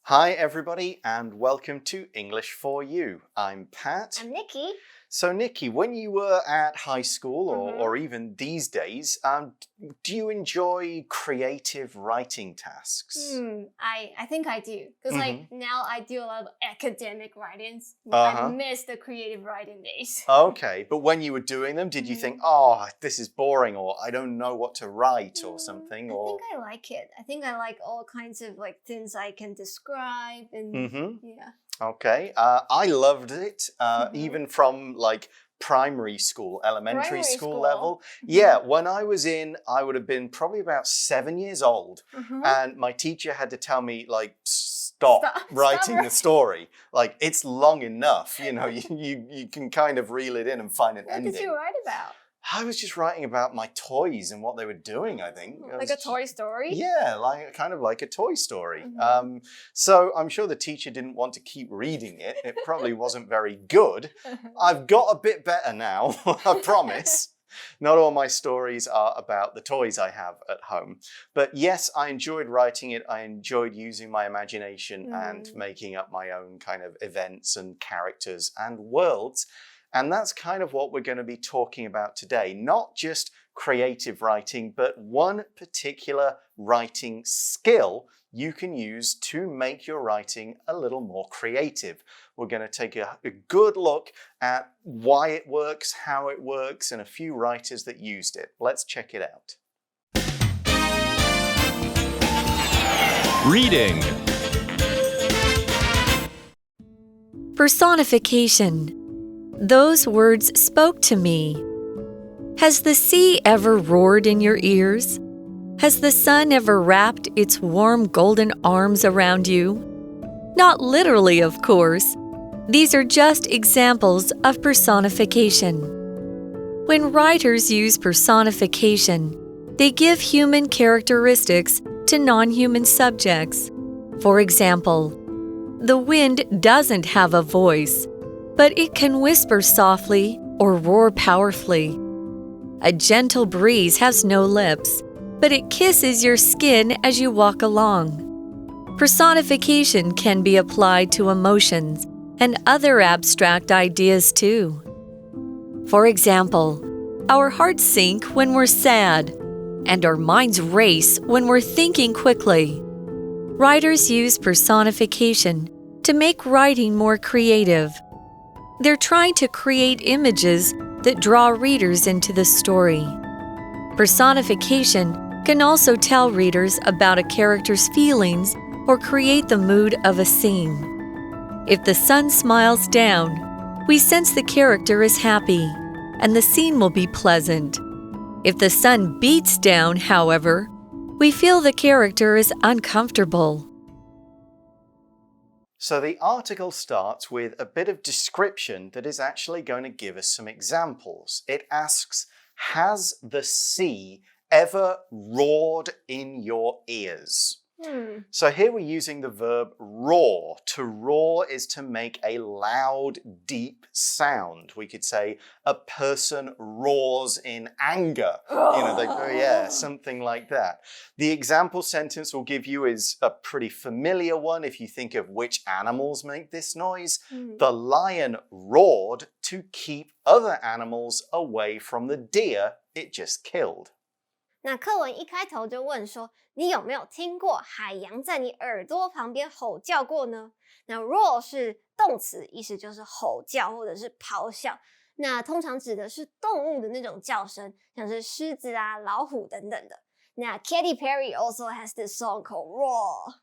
Hi everybody and welcome to English for You. I'm Pat. I'm Nikki. So Nikki, when you were at high school or even these days, do you enjoy creative writing tasks? I think I do. Because now I do a lot of academic writings. I miss the creative writing days. Okay, but when you were doing them, did you think, oh, this is boring or I don't know what to write or something? I think I like it. I think I like all kinds of things I can describe and yeah. Okay, I loved it, even from primary school, elementary school level. Yeah, when I would have been probably about 7 years old, and my teacher had to tell me stop writing the story. It's long enough, you can kind of reel it in and find an ending. What did you write about? I was just writing about my toys and what they were doing, I think. Like a Toy Story? Yeah, kind of like a Toy Story. So I'm sure the teacher didn't want to keep reading it. It probably wasn't very good. I've got a bit better now, I promise. Not all my stories are about the toys I have at home. But yes, I enjoyed writing it. I enjoyed using my imagination and making up my own kind of events and characters and worlds. And that's kind of what we're going to be talking about today. Not just creative writing, but one particular writing skill you can use to make your writing a little more creative. We're going to take a good look at why it works, how it works, and a few writers that used it. Let's check it out. Reading. Personification. Those words spoke to me. Has the sea ever roared in your ears? Has the sun ever wrapped its warm golden arms around you? Not literally, of course. These are just examples of personification. When writers use personification, they give human characteristics to non-human subjects. For example, the wind doesn't have a voice, but it can whisper softly or roar powerfully. A gentle breeze has no lips, but it kisses your skin as you walk along. Personification can be applied to emotions and other abstract ideas too. For example, our hearts sink when we're sad, and our minds race when we're thinking quickly. Writers use personification to make writing more creative. They're trying to create images that draw readers into the story. Personification can also tell readers about a character's feelings or create the mood of a scene. If the sun smiles down, we sense the character is happy, and the scene will be pleasant. If the sun beats down, however, we feel the character is uncomfortable. So the article starts with a bit of description that is actually going to give us some examples. It asks, has the sea ever roared in your ears? So here we're using the verb roar. To roar is to make a loud, deep sound. We could say a person roars in anger. Something like that. The example sentence we'll give you is a pretty familiar one if you think of which animals make this noise. The lion roared to keep other animals away from the deer it just killed. 那课文一开头就问说，你有没有听过海洋在你耳朵旁边吼叫过呢？那 roar 是动词，意思就是吼叫或者是咆哮。那通常指的是动物的那种叫声，像是狮子啊、老虎等等的。那 Katy Perry also has this song called Roar.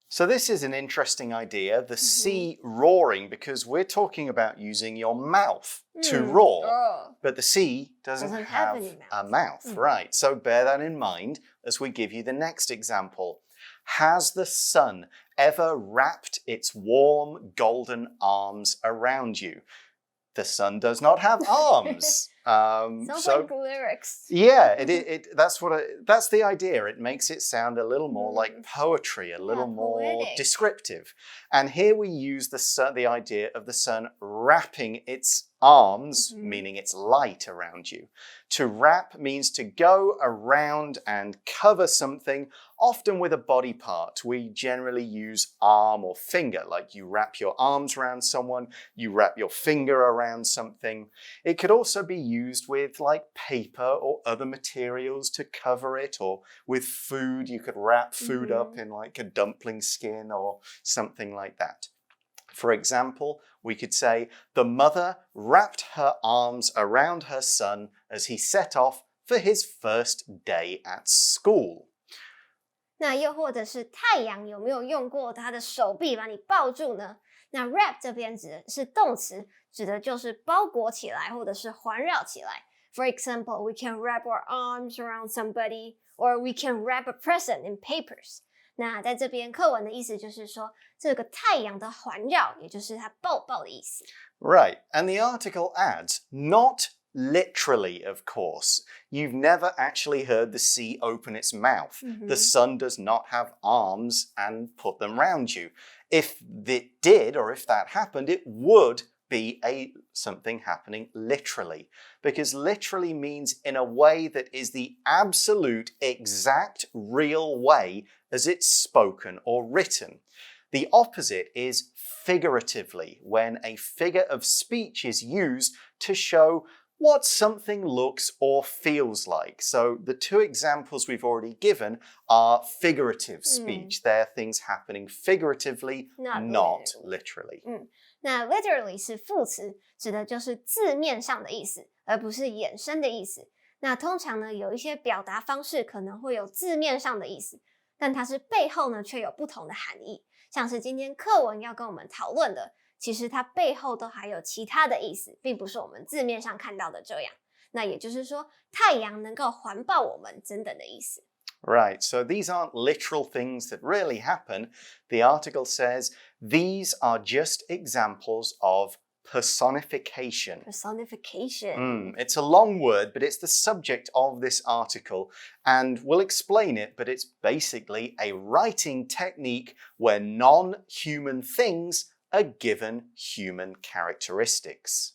So this is an interesting idea, the sea roaring, because we're talking about using your mouth to roar. But the sea doesn't have a mouth, right? So bear that in mind as we give you the next example. Has the sun ever wrapped its warm golden arms around you? The sun does not have arms. Sounds like lyrics. Yeah, that's the idea. It makes it sound a little more like poetry, a little more descriptive. And here we use the idea of the sun wrapping its arms, meaning it's light around you. To wrap means to go around and cover something, often with a body part. We generally use arm or finger, like you wrap your arms around someone, you wrap your finger around something. It could also be used with like paper or other materials to cover it, or with food, you could wrap food up in like a dumpling skin or something like that. For example, we could say, the mother wrapped her arms around her son as he set off for his first day at school. 那又或者是太阳有没有用过他的手臂把你抱住呢？那 wrap 这边指的是动词，指的就是包裹起来或者是环绕起来。For example, we can wrap our arms around somebody, or we can wrap a present in papers. 那在这边课文的意思就是说，这个太阳的环绕，也就是它抱抱的意思。Right, and the article adds, not literally, of course. You've never actually heard the sea open its mouth. The sun does not have arms and put them round you. If it did, or if that happened, it would be something happening literally, because literally means in a way that is the absolute, exact, real way as it's spoken or written. The opposite is figuratively, when a figure of speech is used to show what something looks or feels like. So the two examples we've already given are figurative speech. They're things happening figuratively, not literally. 那 literally 是副词，指的就是字面上的意思，而不是衍生的意思。那通常呢，有一些表达方式可能会有字面上的意思，但它是背后呢却有不同的含义。像是今天课文要跟我们讨论的，其实它背后都还有其他的意思，并不是我们字面上看到的这样。那也就是说，太阳能够环抱我们等等的意思。Right, so these aren't literal things that really happen. The article says these are just examples of personification. Personification. It's a long word, but it's the subject of this article, and we'll explain it, but it's basically a writing technique where non-human things are given human characteristics.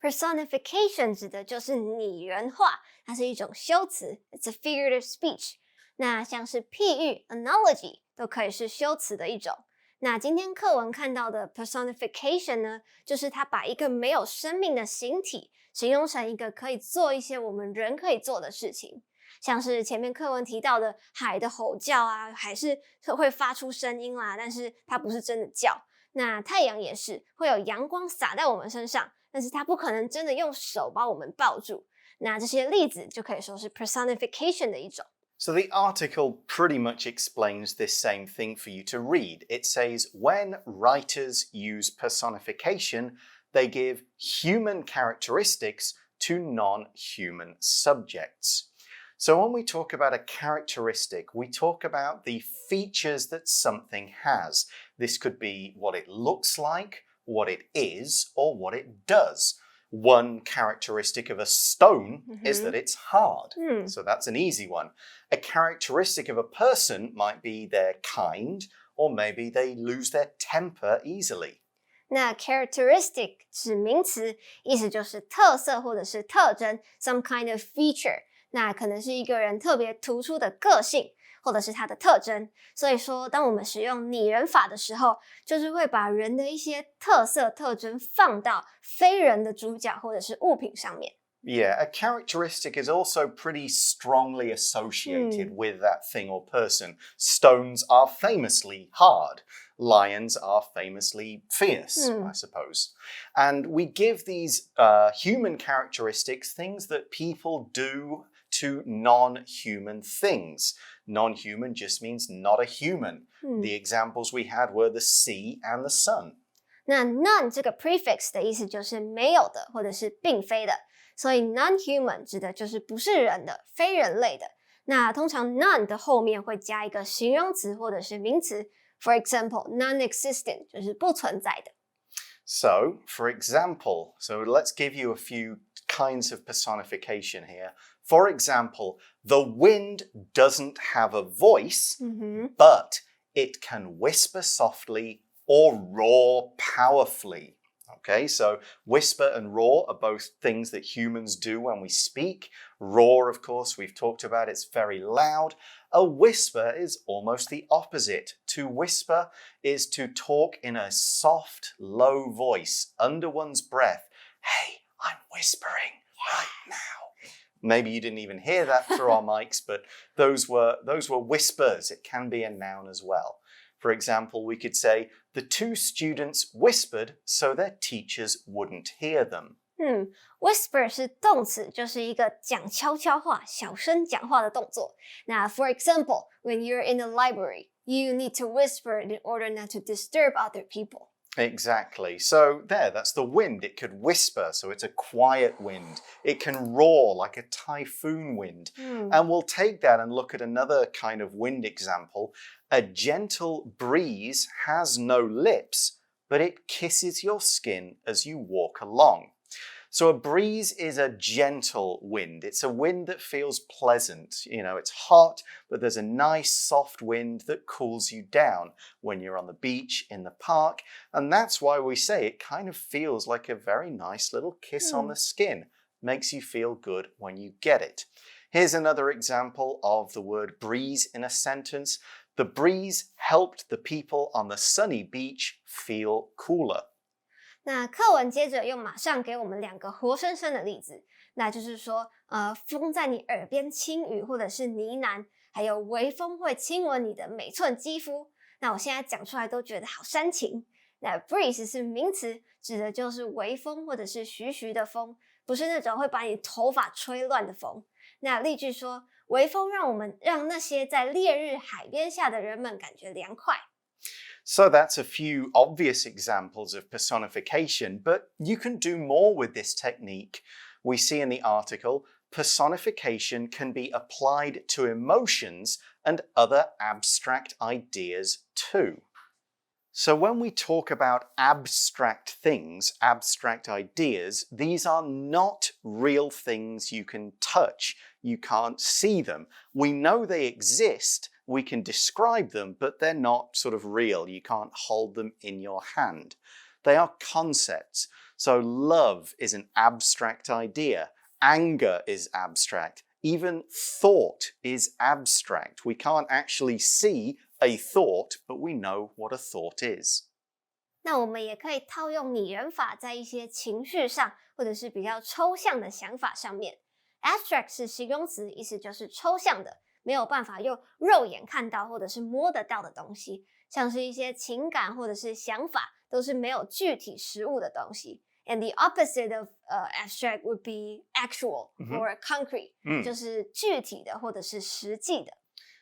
Personification 指的就是拟人化，它是一种修辞 ，It's a figurative speech。那像是譬喻 analogy 都可以是修辞的一种。那今天课文看到的 personification 呢，就是它把一个没有生命的形体形容成一个可以做一些我们人可以做的事情。像是前面课文提到的海的吼叫啊，海是会发出声音啦，但是它不是真的叫。那太阳也是会有阳光洒在我们身上，但是它不可能真的用手把我们抱住。那这些例子就可以说是 personification 的一种。So the article pretty much explains this same thing for you to read. It says, when writers use personification, they give human characteristics to non-human subjects. So when we talk about a characteristic, we talk about the features that something has. This could be what it looks like, what it is, or what it does. One characteristic of a stone is that it's hard. So that's an easy one. A characteristic of a person might be they're kind, or maybe they lose their temper easily. 那 characteristic 指名词，意思就是特色或者是特征 ，some kind of feature。那可能是一个人特别突出的个性，或者是他的特征。所以说，当我们使用拟人法的时候，就是会把人的一些特色特征放到非人的主角或者是物品上面。Yeah, a characteristic is also pretty strongly associated with that thing or person. Stones are famously hard. Lions are famously fierce, I suppose. And we give these human characteristics, things that people do to non-human things. Non-human just means not a human. The examples we had were the sea and the sun. 那 none 这个 prefix 的意思就是没有的或者是并非的。所以 non-human 指的就是不是人的、非人类的。那通常 none 的后面会加一个形容词或者是名词。For example, non-existent 就是不存在的。So, for example, let's give you a few kinds of personification here. For example, the wind doesn't have a voice, but it can whisper softly or roar powerfully. Okay, so whisper and roar are both things that humans do when we speak. Roar, of course, we've talked about, it's very loud. A whisper is almost the opposite. To whisper is to talk in a soft, low voice under one's breath. Hey, I'm whispering right now. Maybe you didn't even hear that through our mics, but those were whispers. It can be a noun as well. For example, we could say, the two students whispered so their teachers wouldn't hear them. Whisper 是动词，就是一个讲悄悄话、小声讲话的动作。那 for example, when you're in the library, you need to whisper in order not to disturb other people. Exactly. So that's the wind. It could whisper, so it's a quiet wind. It can roar like a typhoon wind. And we'll take that and look at another kind of wind example. A gentle breeze has no lips, but it kisses your skin as you walk along. So a breeze is a gentle wind. It's a wind that feels pleasant. You know, it's hot, but there's a nice soft wind that cools you down when you're on the beach, in the park. And that's why we say it kind of feels like a very nice little kiss on the skin. Makes you feel good when you get it. Here's another example of the word breeze in a sentence. The breeze helped the people on the sunny beach feel cooler. 那课文接着又马上给我们2个活生生的例子，那就是说，风在你耳边轻语或者是呢喃，还有微风会亲吻你的每寸肌肤。那我现在讲出来都觉得好煽情。那 breeze 是名词，指的就是微风或者是徐徐的风，不是那种会把你头发吹乱的风。那例句说，微风让那些在烈日海边下的人们感觉凉快。So that's a few obvious examples of personification, but you can do more with this technique. We see in the article, personification can be applied to emotions and other abstract ideas too. So when we talk about abstract things, abstract ideas, these are not real things you can touch. You can't see them. We know they exist. We can describe them, but they're not sort of real. You can't hold them in your hand. They are concepts. So love is an abstract idea. Anger is abstract. Even thought is abstract. We can't actually see a thought, but we know what a thought is. 那我们也可以套用拟人法在一些情绪上，或者是比较抽象的想法上面。Abstract 是形容词，意思就是抽象的，没有办法用肉眼看到或者是摸得到的东西，像是一些情感或者是想法，都是没有具体实物的东西。And the opposite of abstract would be actual or concrete，就是具体的或者是实际的。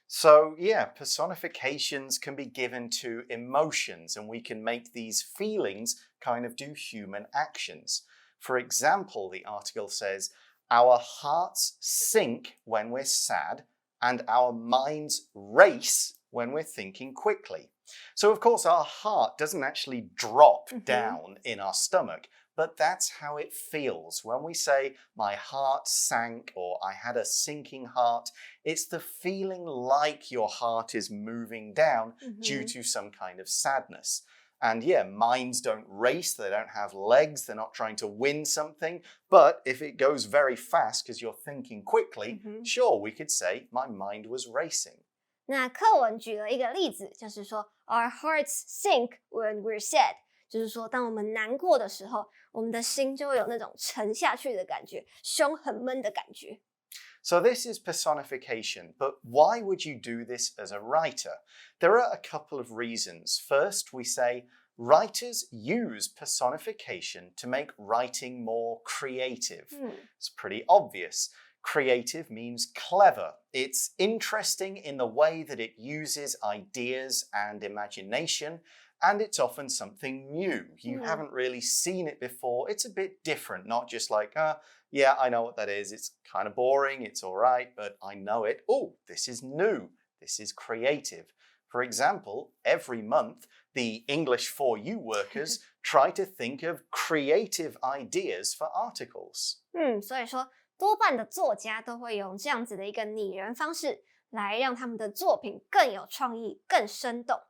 So yeah, personifications can be given to emotions, and we can make these feelings kind of do human actions. For example, the article says, our hearts sink when we're sad, and our minds race when we're thinking quickly. So of course our heart doesn't actually drop down in our stomach, but that's how it feels. When we say, my heart sank, or I had a sinking heart, it's the feeling like your heart is moving down due to some kind of sadness. And yeah, minds don't race, they don't have legs, they're not trying to win something. But if it goes very fast because you're thinking quickly, sure, we could say, my mind was racing. 那课文举了一个例子，就是说 Our hearts sink when we're sad， 就是说当我们难过的时候，我们的心就会有那种沉下去的感觉，胸很闷的感觉。So this is personification, but why would you do this as a writer? There are a couple of reasons. First, we say writers use personification to make writing more creative. It's pretty obvious. Creative means clever. It's interesting in the way that it uses ideas and imagination, and it's often something new. You haven't really seen it before. It's a bit different, not just like, yeah, I know what that is. It's kind of boring. It's all right, but I know it. Oh, this is new. This is creative. For example, every month, the English 4U workers try to think of creative ideas for articles. 所以说多半的作家都会用这样子的一个拟人方式来让他们的作品更有创意、更生动。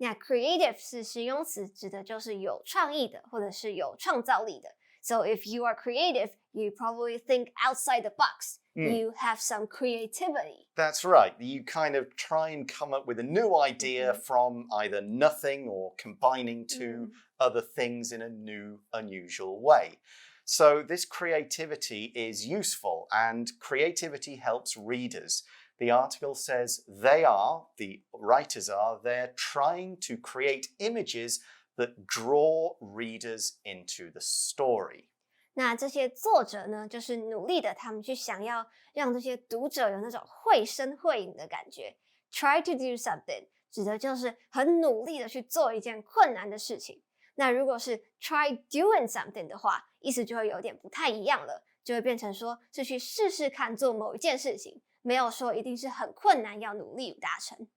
那 creative 是形容词，指的就是有创意的或者是有创造力的。So if you are creative, you probably think outside the box. You have some creativity. That's right. You kind of try and come up with a new idea from either nothing or combining two other things in a new, unusual way. So this creativity is useful, and creativity helps readers. The article says the writers are, they're trying to create images that draw readers into the story. 那这些作者呢，就是努力的，他们去想要让这些读者有那种绘声绘影的感觉。Try to do something 指的就是很努力的去做一件困难的事情。那如果是 try doing something 的话，意思就会有点不太一样了，就会变成说是去试试看做某一件事情，没有说一定是很困难要努力达成。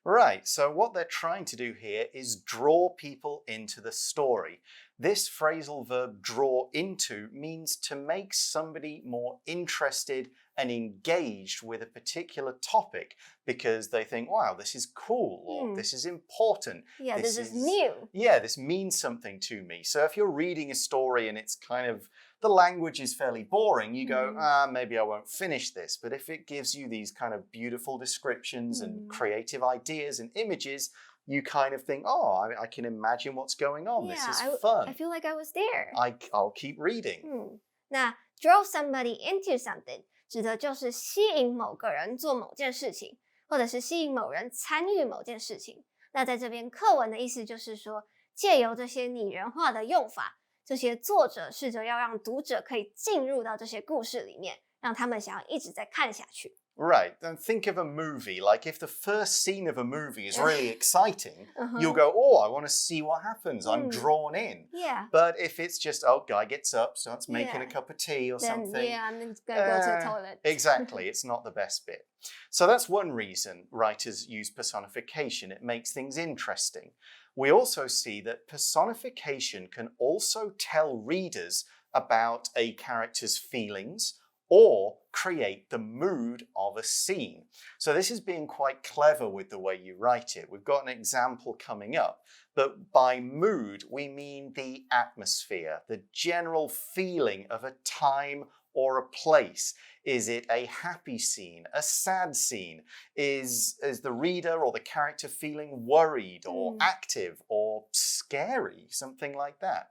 Right, so what they're trying to do here is draw people into the story. This phrasal verb draw into means to make somebody more interested and engaged with a particular topic because they think, wow, this is cool or this is important. Yeah, this is new. Yeah, this means something to me. So if you're reading a story and it's kind of, the language is fairly boring, you go, maybe I won't finish this. But if it gives you these kind of beautiful descriptions and creative ideas and images, you kind of think, oh, I can imagine what's going on. Yeah, this is fun. I feel like I was there. I'll keep reading. 那 draw somebody into something 指的就是吸引某个人做某件事情，或者是吸引某人参与某件事情。那在这边课文的意思就是说，借由这些拟人化的用法，这些作者试着要让读者可以进入到这些故事里面，让他们想要一直在看下去。Right, then think of a movie. Like if the first scene of a movie is really exciting, you'll go, oh, I want to see what happens. I'm drawn in. Yeah. But if it's just, oh, guy gets up, starts making a cup of tea or something. Yeah, I'm going to go to the toilet. Exactly, it's not the best bit. So that's one reason writers use personification. It makes things interesting. We also see that personification can also tell readers about a character's feelings or create the mood of a scene. So this is being quite clever with the way you write it. We've got an example coming up, but by mood, we mean the atmosphere, the general feeling of a time or a place. Is it a happy scene, a sad scene? Is the reader or the character feeling worried or active or scary? Something like that.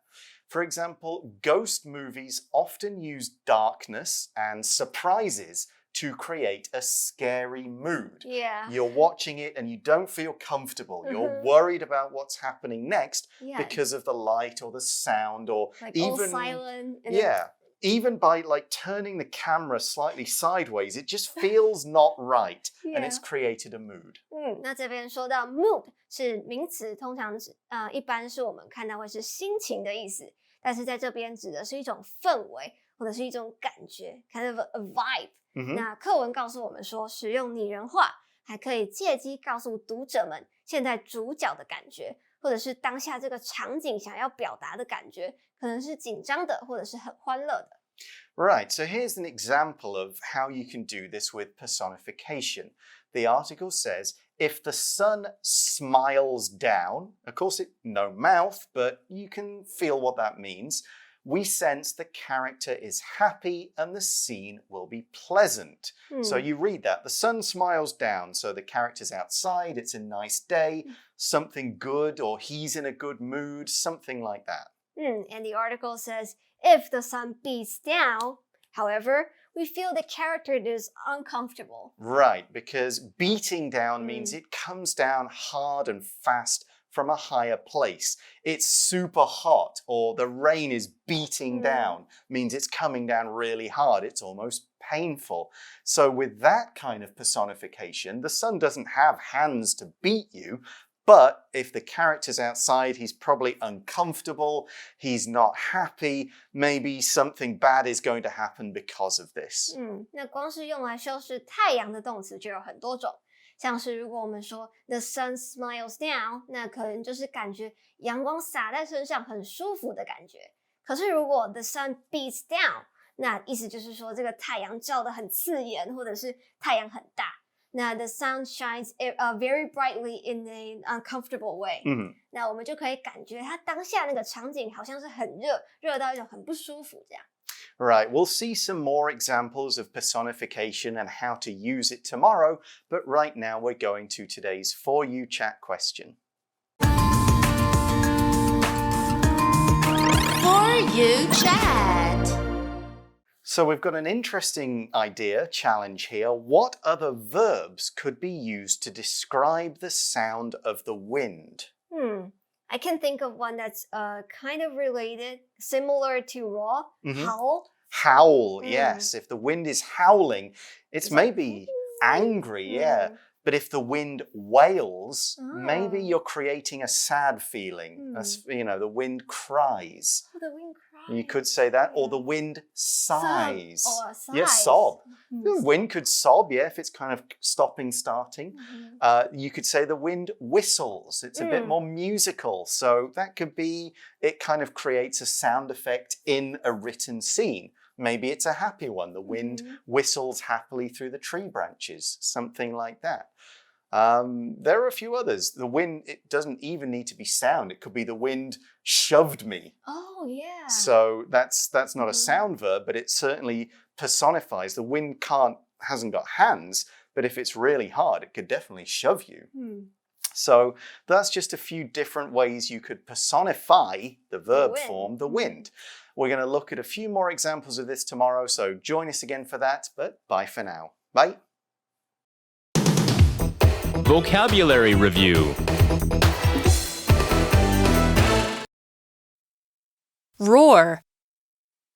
For example, ghost movies often use darkness and surprises to create a scary mood. Yeah. You're watching it and you don't feel comfortable. You're worried about what's happening next because of the light or the sound or like even all silent. Even by like turning the camera slightly sideways, it just feels not right, and it's created a mood. 那这边说到 mood 是名词，通常一般是我们看到会是心情的意思，但是在这边指的是一种氛围或者是一种感觉 ，kind of a vibe。那课文告诉我们说，使用拟人化还可以借机告诉读者们现在主角的感觉，或者是当下这个场景想要表达的感觉，可能是紧张的，或者是很欢乐的。Right, so here's an example of how you can do this with personification. The article says, if the sun smiles down, of course, no mouth, but you can feel what that means. We sense the character is happy and the scene will be pleasant. So you read that. The sun smiles down, so the character's outside, it's a nice day, something good, or he's in a good mood, something like that. And the article says, if the sun beats down, however, we feel the character is uncomfortable. Right, because beating down means it comes down hard and fast from a higher place. It's super hot, or the rain is beating down, means it's coming down really hard. It's almost painful. So with that kind of personification, the sun doesn't have hands to beat you, but if the character's outside, he's probably uncomfortable, he's not happy, maybe something bad is going to happen because of this. 那光是用来修饰太阳的动词就有很多种，像是如果我们说 the sun smiles down， 那可能就是感觉阳光洒在身上很舒服的感觉。可是如果 the sun beats down， 那意思就是说这个太阳照得很刺眼，或者是太阳很大。那 the sun shines very brightly in an uncomfortable way. 那我们就可以感觉它当下那个场景好像是很热，热到一种很不舒服这样。Right, we'll see some more examples of personification and how to use it tomorrow, but right now we're going to today's For You Chat question. For You Chat. So we've got an interesting idea, challenge here. What other verbs could be used to describe the sound of the wind? I can think of one that's kind of related, similar to roar, howl. Howl, yes. If the wind is howling, it's maybe angry, yeah. But if the wind wails, maybe you're creating a sad feeling. That's, the wind cries. Oh, the wind cries. You could say that, or the wind sighs. Sob. Yeah, sob. The wind could sob, yeah, if it's kind of stopping, starting. You could say the wind whistles. It's a bit more musical. So that could be, it kind of creates a sound effect in a written scene. Maybe it's a happy one. The wind whistles happily through the tree branches, something like that. There are a few others. The wind, it doesn't even need to be sound. It could be the wind shoved me. Oh, yeah. So that's not a sound verb, but it certainly personifies. The wind hasn't got hands, but if it's really hard, it could definitely shove you. So that's just a few different ways you could personify the verb form, the wind. We're going to look at a few more examples of this tomorrow, so join us again for that, but bye for now. Bye. Vocabulary Review. Roar.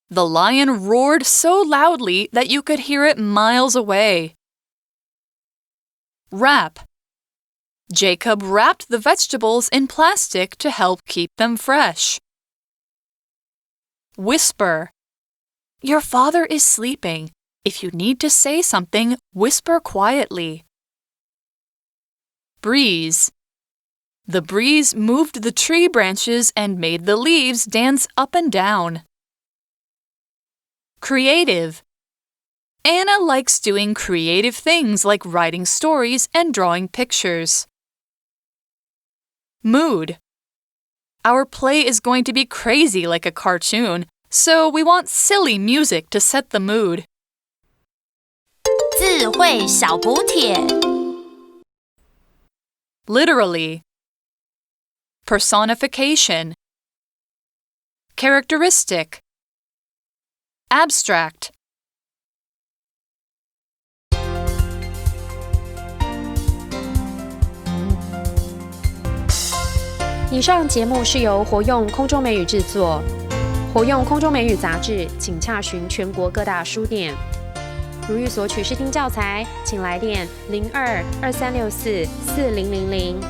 The lion roared so loudly that you could hear it miles away. Wrap. Jacob wrapped the vegetables in plastic to help keep them fresh. Whisper. Your father is sleeping. If you need to say something, whisper quietly. Breeze. The breeze moved the tree branches and made the leaves dance up and down. Creative. Anna likes doing creative things like writing stories and drawing pictures. Mood. Our play is going to be crazy like a cartoon, so we want silly music to set the mood. 字汇小补帖 Literally. Personification. Characteristic. Abstract. 以上节目是由活用空中美语制作，活用空中美语杂志，请洽询全国各大书店。如欲索取试听教材，请来电02-2364-4000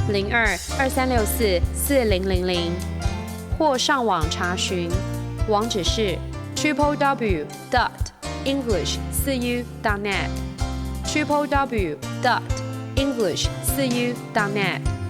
02-2364-4000，或上网查询，网址是 www.english4u.net www.english4u.net